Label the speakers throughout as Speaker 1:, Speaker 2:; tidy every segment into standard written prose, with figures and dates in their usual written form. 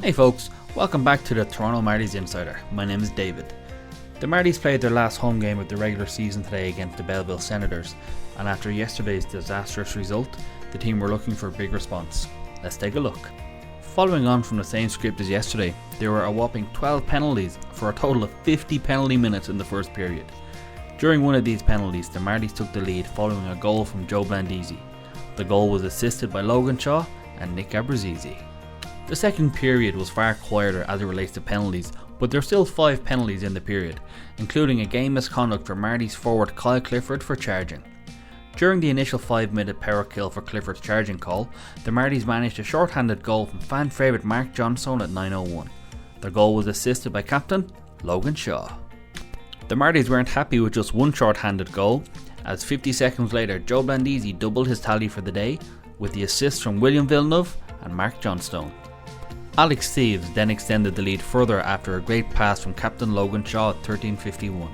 Speaker 1: Hey folks, welcome back to the Toronto Marlies Insider. My name is David. The Marlies played their last home game of the regular season today against the Belleville Senators, and after yesterday's disastrous result, the team were looking for a big response. Let's take a look. Following on from the same script as yesterday, there were a whopping 12 penalties for a total of 50 penalty minutes in the first period. During one of these penalties, the Marlies took the lead following a goal from Joe Blandisi. The goal was assisted by Logan Shaw and Nick Abruzzese. The second period was far quieter as it relates to penalties, but there are still 5 penalties in the period, including a game misconduct for Marlies forward Kyle Clifford for charging. During the initial 5-minute power kill for Clifford's charging call, the Marlies managed a short-handed goal from fan favourite Mark Johnstone at 9:01. The goal was assisted by captain Logan Shaw. The Marlies weren't happy with just one short-handed goal, as 50 seconds later Joe Blandisi doubled his tally for the day with the assists from William Villeneuve and Mark Johnstone. Alex Steeves then extended the lead further after a great pass from captain Logan Shaw at 13:51.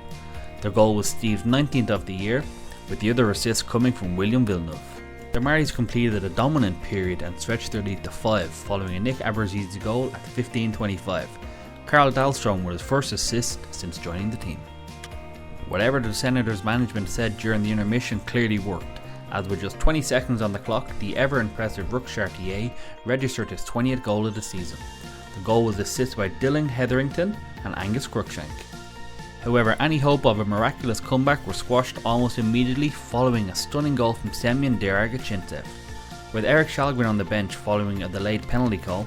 Speaker 1: The goal was Steeves' 19th of the year, with the other assists coming from William Villeneuve. The Marlies completed a dominant period and stretched their lead to 5 following a Nick Abruzzese goal at 15:25. Carl Dahlstrom with his first assist since joining the team. Whatever the Senators management said during the intermission clearly worked, as with just 20 seconds on the clock, the ever-impressive Rook Chartier registered his 20th goal of the season. The goal was assisted by Dylan Hetherington and Angus Cruikshank. However, any hope of a miraculous comeback were squashed almost immediately following a stunning goal from Semyon Deragachintsev. With Eric Shalgren on the bench following a delayed penalty call,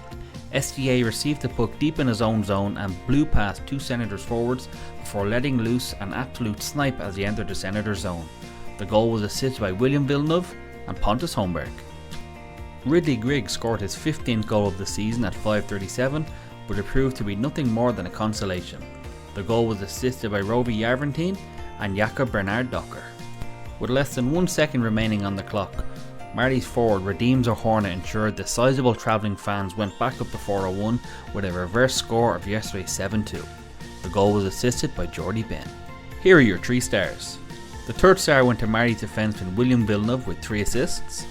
Speaker 1: SDA received the puck deep in his own zone and blew past 2 Senators forwards before letting loose an absolute snipe as he entered the Senators zone. The goal was assisted by William Villeneuve and Pontus Holmberg. Ridley Grigg scored his 15th goal of the season at 5:37, but it proved to be nothing more than a consolation. The goal was assisted by Rovi Järventeen and Jakob Bernard Docker. With less than 1 second remaining on the clock, Marlies forward Radim Zohorna ensured the sizable travelling fans went back up to 4:01 with a reverse score of yesterday's 7-2. The goal was assisted by Jordy Ben. Here are your 3 stars. The third star went to Marlies defenseman William Villeneuve with 3 assists.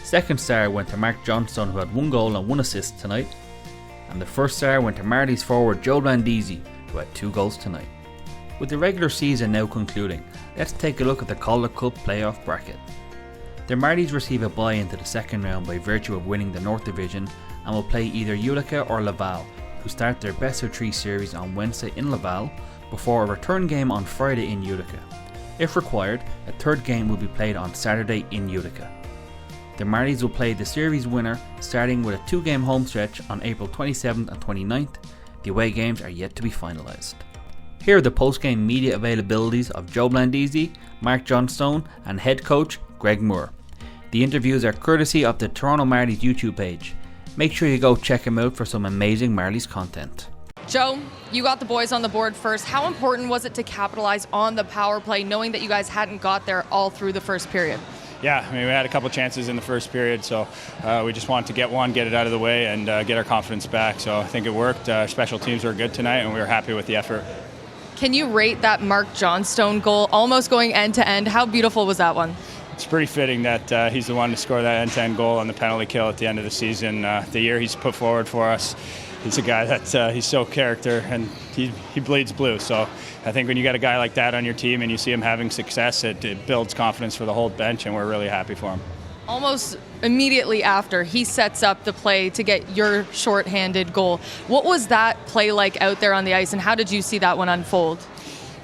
Speaker 1: Second star went to Mark Johnstone, who had 1 goal and 1 assist tonight. And the first star went to Marlies forward Joe Blandisi, who had 2 goals tonight. With the regular season now concluding, let's take a look at the Calder Cup playoff bracket. The Marlies receive a bye into the second round by virtue of winning the North Division and will play either Utica or Laval, who start their best of 3 series on Wednesday in Laval before a return game on Friday in Utica. If required, a third game will be played on Saturday in Utica. The Marlies will play the series winner starting with a 2-game home stretch on April 27th and 29th. The away games are yet to be finalised. Here are the post-game media availabilities of Joe Blandisi, Mark Johnstone and head coach Greg Moore. The interviews are courtesy of the Toronto Marlies YouTube page. Make sure you go check them out for some amazing Marlies content.
Speaker 2: Joe, you got the boys on the board first. How important was it to capitalize on the power play, knowing that you guys hadn't got there all through the first period?
Speaker 3: Yeah, I mean, we had a couple chances in the first period, so we just wanted to get one, get it out of the way, and get our confidence back. So I think it worked. Our special teams were good tonight, and we were happy with the effort.
Speaker 2: Can you rate that Mark Johnstone goal, almost going end-to-end? How beautiful was that one?
Speaker 3: It's pretty fitting that he's the one to score that end-to-end goal on the penalty kill at the end of the season. The year he's put forward for us, he's a guy that he's so character, and he bleeds blue. So I think when you got a guy like that on your team and you see him having success, it builds confidence for the whole bench, and we're really happy for him.
Speaker 2: Almost immediately after, he sets up the play to get your short-handed goal. What was that play like out there on the ice, and how did you see that one unfold?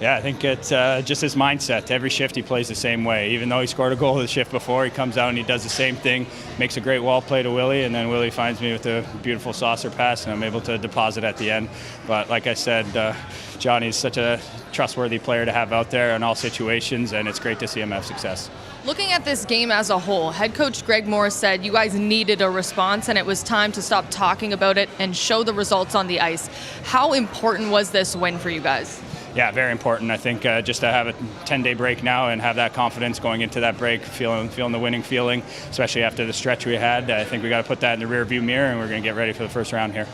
Speaker 3: Yeah, I think it's just his mindset. Every shift he plays the same way. Even though he scored a goal the shift before, he comes out and he does the same thing, makes a great wall play to Willie, and then Willie finds me with a beautiful saucer pass, and I'm able to deposit at the end. But like I said, Johnny's such a trustworthy player to have out there in all situations, and it's great to see him have success.
Speaker 2: Looking at this game as a whole, head coach Greg Moore said you guys needed a response and it was time to stop talking about it and show the results on the ice. How important was this win for you guys?
Speaker 3: Yeah, very important. I think just to have a 10-day break now and have that confidence going into that break, feeling the winning feeling, especially after the stretch we had. I think we got to put that in the rear-view mirror, and we're going to get ready for the first round here.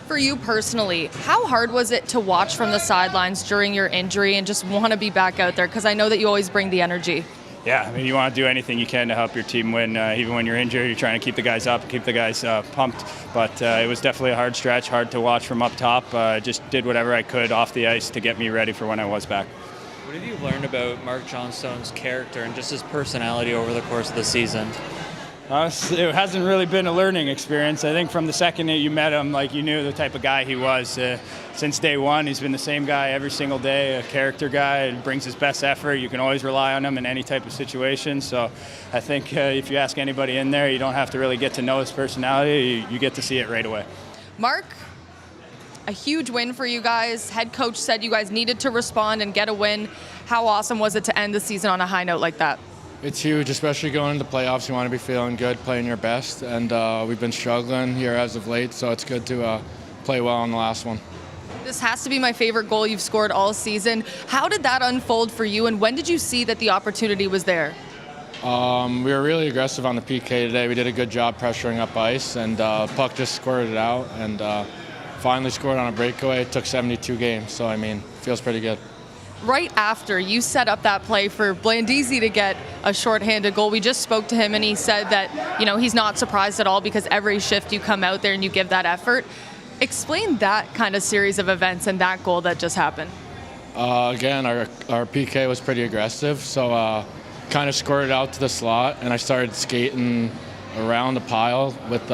Speaker 2: For you personally, how hard was it to watch from the sidelines during your injury and just want to be back out there? Because I know that you always bring the energy.
Speaker 3: Yeah, I mean, you want to do anything you can to help your team win. Even when you're injured, you're trying to keep the guys up, keep the guys pumped. But it was definitely a hard stretch, hard to watch from up top. Just did whatever I could off the ice to get me ready for when I was back.
Speaker 4: What have you learned about Mark Johnstone's character and just his personality over the course of the season?
Speaker 3: It hasn't really been a learning experience. I think from the second that you met him, like, you knew the type of guy he was. Since day one, he's been the same guy every single day, a character guy, brings his best effort. You can always rely on him in any type of situation. So I think if you ask anybody in there, you don't have to really get to know his personality. You get to see it right away.
Speaker 2: Mark, a huge win for you guys. Head coach said you guys needed to respond and get a win. How awesome was it to end the season on a high note like that?
Speaker 5: It's huge, especially going into playoffs. You want to be feeling good, playing your best, and we've been struggling here as of late, so it's good to play well on the last one.
Speaker 2: This has to be my favorite goal you've scored all season. How did that unfold for you, and when did you see that the opportunity was there?
Speaker 5: We were really aggressive on the PK today. We did a good job pressuring up ice, and puck just squirted it out, and finally scored on a breakaway. It took 72 games, so I mean, feels pretty good.
Speaker 2: Right after you set up that play for Blandisi to get a shorthanded goal, we just spoke to him and he said that, you know, he's not surprised at all because every shift you come out there and you give that effort. Explain that kind of series of events and that goal that just happened.
Speaker 5: Again, our PK was pretty aggressive, so kind of squirted out to the slot, and I started skating around the pile with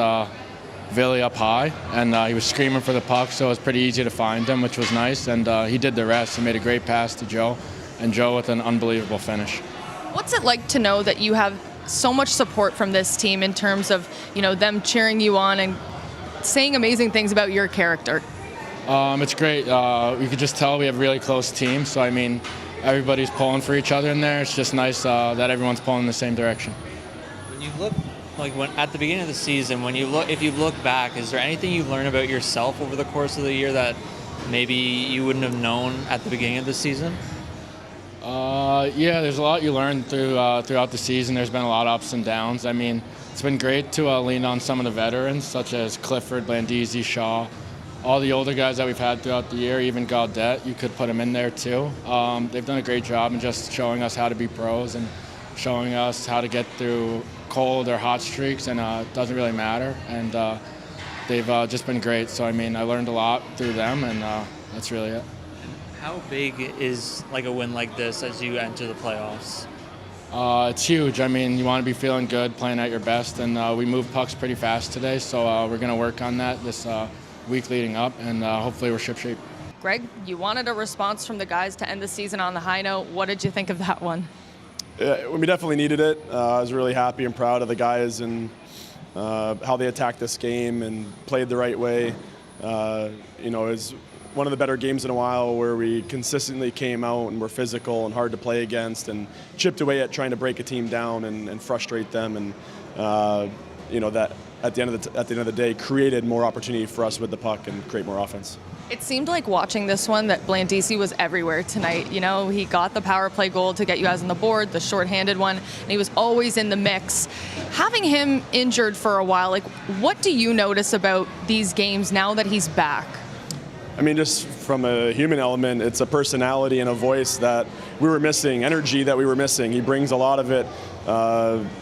Speaker 5: Billy up high, and he was screaming for the puck, so it was pretty easy to find him, which was nice, and he did the rest. He made a great pass to Joe, and Joe with an unbelievable finish. What's
Speaker 2: it like to know that you have so much support from this team in terms of, you know, them cheering you on and saying amazing things about your character?
Speaker 5: It's great. You could just tell we have a really close team, so I mean, everybody's pulling for each other in there. It's just nice that everyone's pulling in the same direction.
Speaker 4: When you look, like when at the beginning of the season, if you look back, is there anything you learned about yourself over the course of the year that maybe you wouldn't have known at the beginning of the season?
Speaker 5: Yeah, there's a lot you learn throughout the season. There's been a lot of ups and downs. I mean, it's been great to lean on some of the veterans, such as Clifford, Blandisi, Shaw, all the older guys that we've had throughout the year, even Gaudette, you could put him in there too. They've done a great job in just showing us how to be pros and showing us how to get through cold or hot streaks, and it doesn't really matter. And they've just been great. So, I mean, I learned a lot through them, and that's really it.
Speaker 4: How big is like a win like this as you enter the playoffs?
Speaker 5: It's huge. I mean, you want to be feeling good, playing at your best, and we moved pucks pretty fast today, so we're going to work on that this week leading up, and hopefully we're shipshape.
Speaker 2: Greg, you wanted a response from the guys to end the season on the high note. What did you think of that one?
Speaker 6: Yeah, we definitely needed it. I was really happy and proud of the guys and how they attacked this game and played the right way. It was one of the better games in a while where we consistently came out and were physical and hard to play against and chipped away at trying to break a team down and frustrate them, and that at the end of the day created more opportunity for us with the puck and create more offense.
Speaker 2: It seemed like watching this one that Blandisi was everywhere tonight. You know, he got the power play goal to get you guys on the board, the shorthanded one, and he was always in the mix. Having him injured for a while, like, what do you notice about these games now that he's back?
Speaker 6: I mean, just from a human element, it's a personality and a voice that we were missing, energy that we were missing. He brings a lot of it.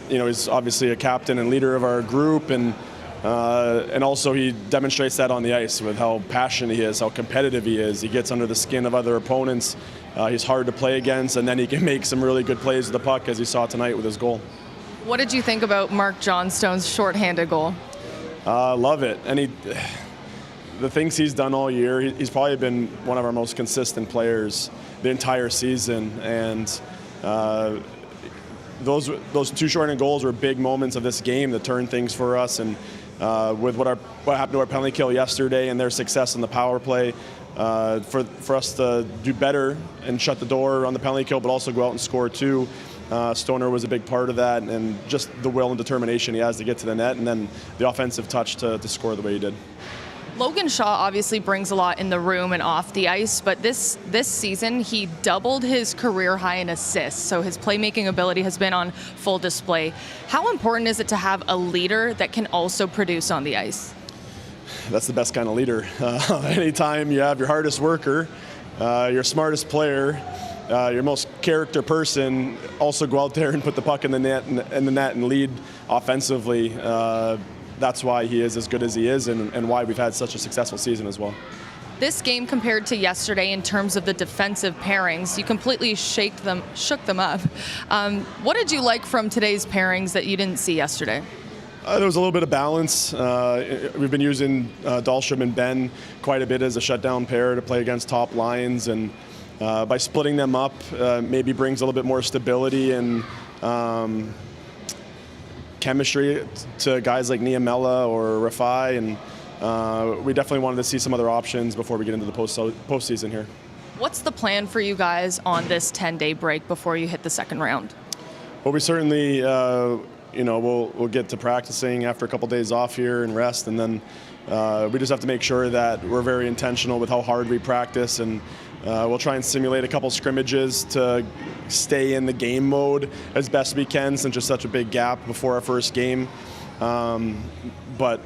Speaker 6: He's obviously a captain and leader of our group, and also he demonstrates that on the ice with how passionate he is, how competitive he is. He gets under the skin of other opponents. He's hard to play against, and then he can make some really good plays with the puck, as you saw tonight with his goal.
Speaker 2: What did you think about Mark Johnstone's shorthanded goal?
Speaker 6: Love it. And the things he's done all year, he's probably been one of our most consistent players the entire season, and those two shorthanded goals were big moments of this game that turned things for us. And with what happened to our penalty kill yesterday and their success in the power play, for us to do better and shut the door on the penalty kill, but also go out and score too. Stoner was a big part of that, and just the will and determination he has to get to the net, and then the offensive touch to score the way he did.
Speaker 2: Logan Shaw obviously brings a lot in the room and off the ice, but this season he doubled his career high in assists, so his playmaking ability has been on full display. How important is it to have a leader that can also produce on the ice?
Speaker 6: That's the best kind of leader. Anytime you have your hardest worker, your smartest player, your most character person also go out there and put the puck in the net and lead offensively. That's why he is as good as he is, and why we've had such a successful season as well.
Speaker 2: This game compared to yesterday in terms of the defensive pairings, you completely shook them up. What did you like from today's pairings that you didn't see yesterday?
Speaker 6: There was a little bit of balance. We've been using Dahlstrom and Ben quite a bit as a shutdown pair to play against top lines, and by splitting them up, maybe brings a little bit more stability and chemistry to guys like Niemela or Rafai, and we definitely wanted to see some other options before we get into the postseason here.
Speaker 2: What's the plan for you guys on this 10-day break before you hit the second round?
Speaker 6: Well, we certainly, we'll get to practicing after a couple days off here and rest, and then we just have to make sure that we're very intentional with how hard we practice, and we'll try and simulate a couple scrimmages to stay in the game mode as best we can, since there's such a big gap before our first game. But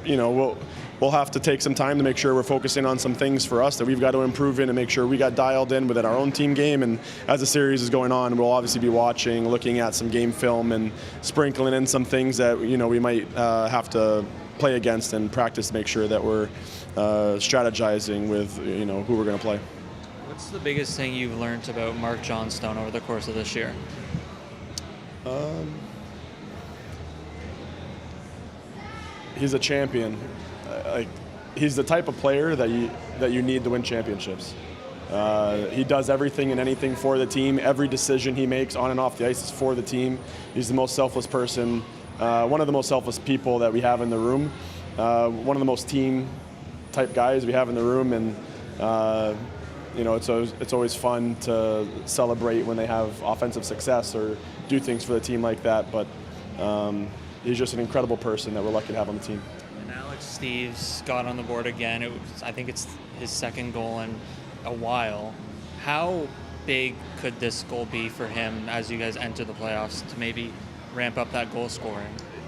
Speaker 6: we'll have to take some time to make sure we're focusing on some things for us that we've got to improve in and make sure we got dialed in within our own team game. And as the series is going on, we'll obviously be watching, looking at some game film and sprinkling in some things that we might have to play against and practice to make sure that we're strategizing with who we're going to play.
Speaker 4: What's the biggest thing you've learned about Mark Johnstone over the course of this year?
Speaker 6: He's a champion. He's the type of player that you need to win championships. He does everything and anything for the team. Every decision he makes on and off the ice is for the team. He's the most selfless person, one of the most selfless people that we have in the room, one of the most team type guys we have in the room, and it's always fun to celebrate when they have offensive success or do things for the team like that. But he's just an incredible person that we're lucky to have on the team.
Speaker 4: And Alex Steeves got on the board again. I think it's his second goal in a while. How big could this goal be for him as you guys enter the playoffs to maybe ramp up that goal scoring?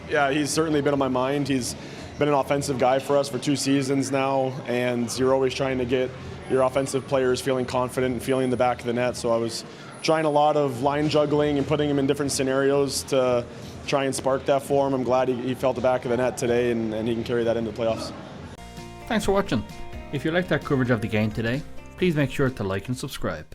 Speaker 6: Yeah, he's certainly been on my mind. He's been an offensive guy for us for 2 seasons now, and you're always trying to get your offensive players feeling confident and feeling the back of the net. So I was trying a lot of line juggling and putting him in different scenarios to try and spark that for him. I'm glad he felt the back of the net today, and he can carry that into the playoffs.
Speaker 1: Thanks for watching. If you liked our coverage of the game today, please make sure to like and subscribe.